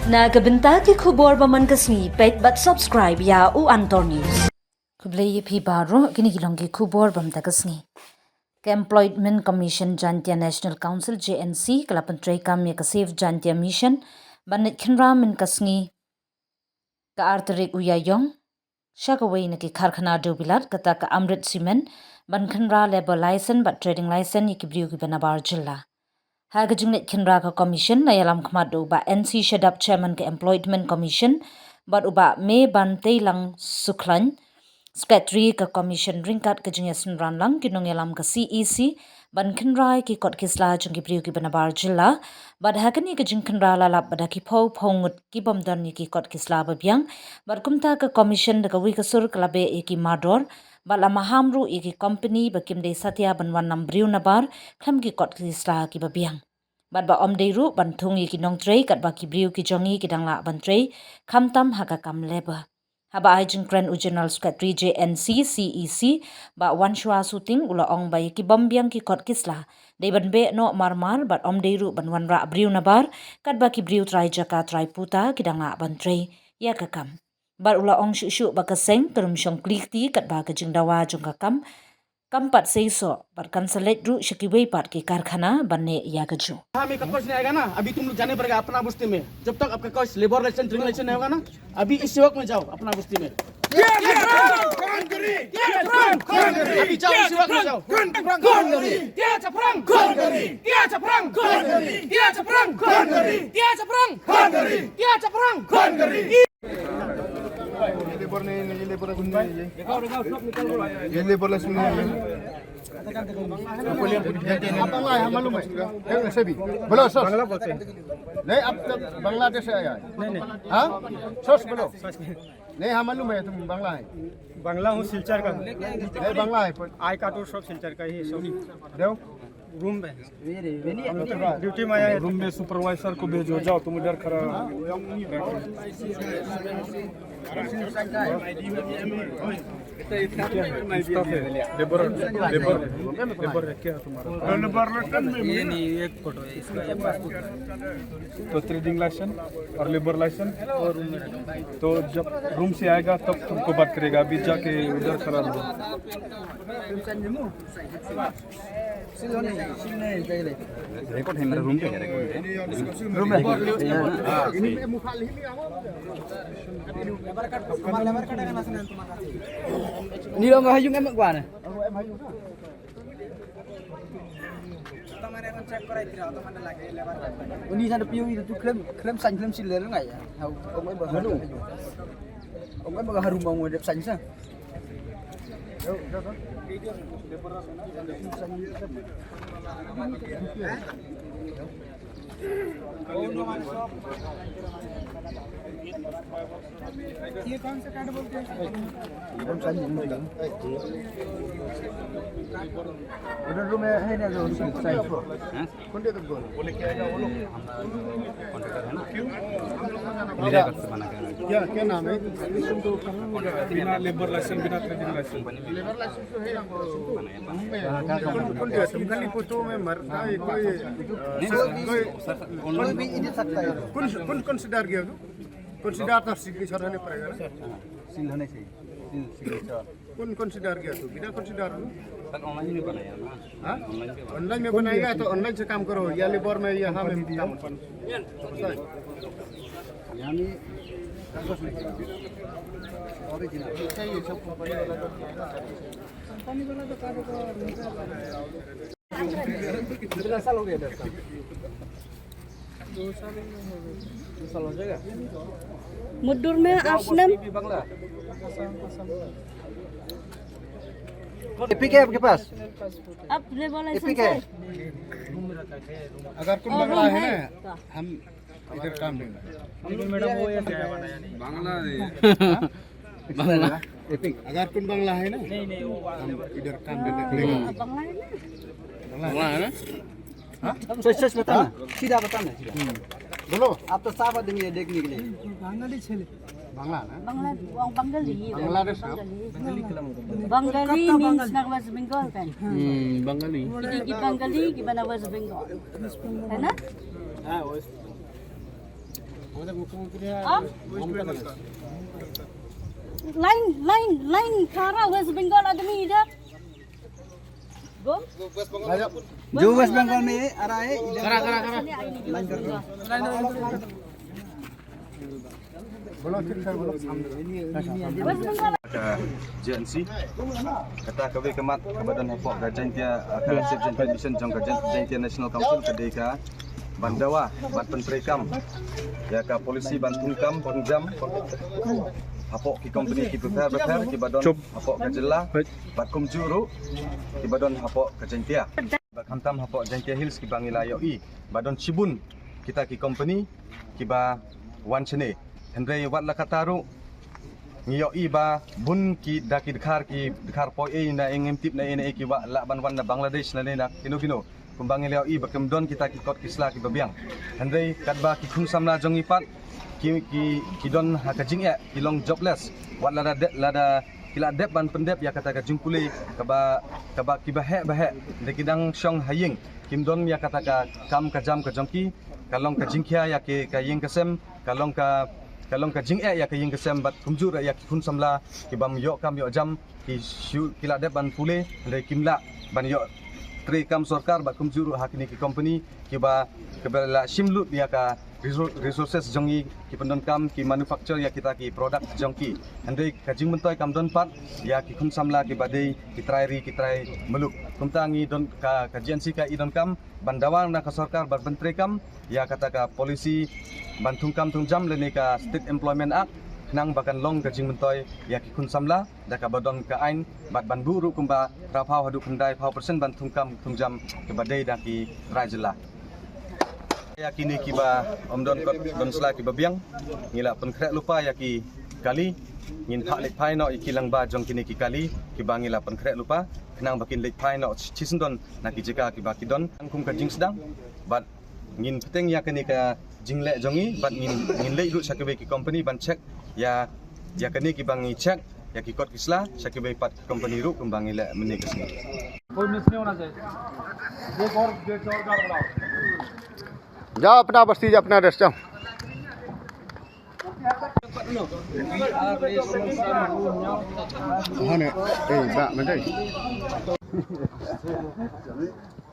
Nagabenta ki khubor ba man kasni pet but subscribe ya u Antor News. Kublay phi baro kini kilong ki khubor bam ta kasni. Ka Employment Commission Jantia National Council JNC kalapan tray kam ya ka Save Jantia Mission banit khinra min kasni ka artarik uyayong shakaway na ki karkhana dubilat kata ka Amrit Cement ban khinra labor license but trading license yikibriu ki banabar jilla. Hagajingnet kinra ka commission na yalam khmadu ba NC Shadap Chairman ka Employment Commission but uba me ban lang suklan Secretary ka commission ringkat ka jingyasin ranlang kinong yalam ka CEC ban kinrai ki kot kisla jung ki priu ki banabar jilla bad hakani ka jing kinra lalap bada ki phau phongut ki bomdan ni ki kot kisla babyang bad kumta ka commission da ka wi ka sur klabe e ki mador bala mahamru e ki company ba kimde satya banwan nam briu nabar kham ki kot kisla ki babyang bad ba omdeiru ban thung e ki nong trei kat ba ki briu ki jongi ki dangla ban trei khamtam haka kam leba haba ajing kran general secretary JNC CEC ba wanshwa suting ula ong ba ki bombyang ki kot kisla de ban be no marmar bat omdeiru ban wanra briu nabar kat ba ki briu trai jaka trai puta ki danga ban trei ya kakam bar ula ong shu ba ka seng terum shong klikti kat ba ka jingdawa jong kakam kampat seiso bar kansalet ru shikiwei pat की कारखाना बनने या कजू हाँ में ककोश नहीं आएगा ना अभी तुम लोग जाने पड़ेगा अपना बस्ती में जब तक आपका कोई लेबर लाइसेंस ड्रिंग लाइसेंस नहीं होगा ना अभी इस वक्त में जाओ अपना बस्ती में अभी जाओ इस वक्त में जाओ ये लेबर लाइसेंस आप बांग्ला है मालूम है सभी बोलो सर बांग्ला बोलते हैं नहीं अब तक बांग्लादेश से आया है नहीं हाँ सच बोलो नहीं हाँ मालूम है तुम बांग्ला है बांग्ला हूँ सिलचर का नहीं बांग्ला है आई का तो सब सिलचर का ही सब देव रूम में ड्यूटी में आया है रूम में सुपरवाइजर को भेजो जाओ तुम उधर खड़ा लेबर क्या तुम्हारा ये नहीं एक फोटो है इसका ये पासबुक तो ट्रेडिंग लाइसेंस और लेबर लाइसेंस और तो जब रूम से आएगा तब तुमको बात करेगा अभी जाके उधर खड़ा रहो रेकॉर्ड है मेरा रूम पे रूम में Ni lo ngah yung emak gua na. Ini sana piu itu klaim san klaim sil le ngai ya. Ông ấy bảo harum. Ông ấy bảo harum mau ngồi đẹp san sa. ये कौन सा कार्ड बोलते हैं उधर रूम में है ना जो साइज कौन दे तुमको बोले क्या आएगा वो लोग कॉन्ट्रैक्टर है ना क्यों क्या नाम है बिना लेबर लाइसेंस बिना ट्रेडिंग लाइसेंस लेबर लाइसेंस तो है कौन दिया तुम खाली फोटो में मरता है कोई भी इधर सकता है कौन कंसीडर किया तू कंसीडर तो सिग्नेचर होने पड़ेगा ना सील होने चाहिए सिग्नेचर कौन कंसीडर किया तू बिना कंसीडर तक ऑनलाइन भी बनाया ना हाँ ऑनलाइन में बनाएगा तो ऑनलाइन से काम करो या लेबर में यहाँ में काम यानी ओरिजिनल चाहिए सब कितना साल हो गया इधर का 2 साल हो जाएगा मुद्दुर में आसनम बांग्ला एपिक है आपके पास अपने बोला एपिक है अगर कुछ बांग्ला है ना हम इधर काम देंगे मैडम वो ये क्या बनाया नहीं बांग्ला एपिक अगर कुछ बांग्ला है ना नहीं वो हम इधर काम देंगे बांग्ला है ना सच बताना सीधा बताना बोलो आप तो साफ आदमी है देखने के लिए बांग्ला ना Bengali. बांग्लादेश ना Bengali means na West Bengal kan. Bengali Hindi Bengali gimana West Bengal. Kan? Lain Kara West Bengal आदमी इधर Go जो वेस्ट बंगाल में आ रहा है बोलो ठीक है बोलो JNC kata kawe kemat kebadan hapok gajan tia collective joint mission jong gajan tia national council kedeka bandawa bat pentrikam ya ka polisi bantungkam pengjam hapok ki company ki prepare ki badon hapok gajela bat kumjuru ki badon hapok gajan tia bat hantam hapok jantia hills ki bangila yoi badon chibun kita ki company ki ba wanchene hendrai wat lakataru ngiyo iba bun ki daki dekhar poi na engem tip na ene ki wa la ban wan na Bangladesh na na kino kumbang leo iba kemdon kita ki kot kisla ki babiang handai kadba ki khum samna jong ipat ki don hakajing ya ki long jobless wat lada kila dep ban pendep ya kata ka jungkule kaba ki bahe de kidang shong haying kimdon ya kata ka kam ka jam ka jongki kalong ka jingkhia ya ke ka yeng kasem kalong ka jing ya ka yeng kasem bat kumjur ya ki khun samla ki bam yo kam yo jam ki kila dep ban pule de kimla ban yo tri kam sarkar bat kumjur hakini ki company ki ba kebela simlut ya ka resources jongi ki pendon kam ki manufacture ya kita ki product jongki andai kajing mentoy kam don pat ya ki khun samla ki badai ki try meluk kumtangi don ka kajian si ka idon kam bandawang na ka sarkar bat menteri kam ya kata ka polisi bantung kam tungjam lene ka state employment act nang bakan long kajing mentoy ya ki khun samla da ka badon ka ain bat banburu kumba rapau hadu kendai pau persen bantung kam tungjam ke badai da ki rajela ya kini kiba omdon kot don sla kiba biang ngila penkrek lupa ya ki kali ngin phak lek phai no ikilang ba jong kini ki kali kiba ngila penkrek lupa kenang bakin lek phai no chisendon na ki jeka kiba kidon angkum ka jing sedang bat ngin peteng ya kini ka jingle jongi bat ngin lek du sakebe ki company ban check ya kini kiba ngi check ya ki kot kisla sakebe pat company ru kumbang ngila meni kesini कोई मिस नहीं होना चाहिए एक और गाड़ बढ़ाओ जाओ अपना बस्ती जा अपना रेस्ट जाओ हाँ ने बा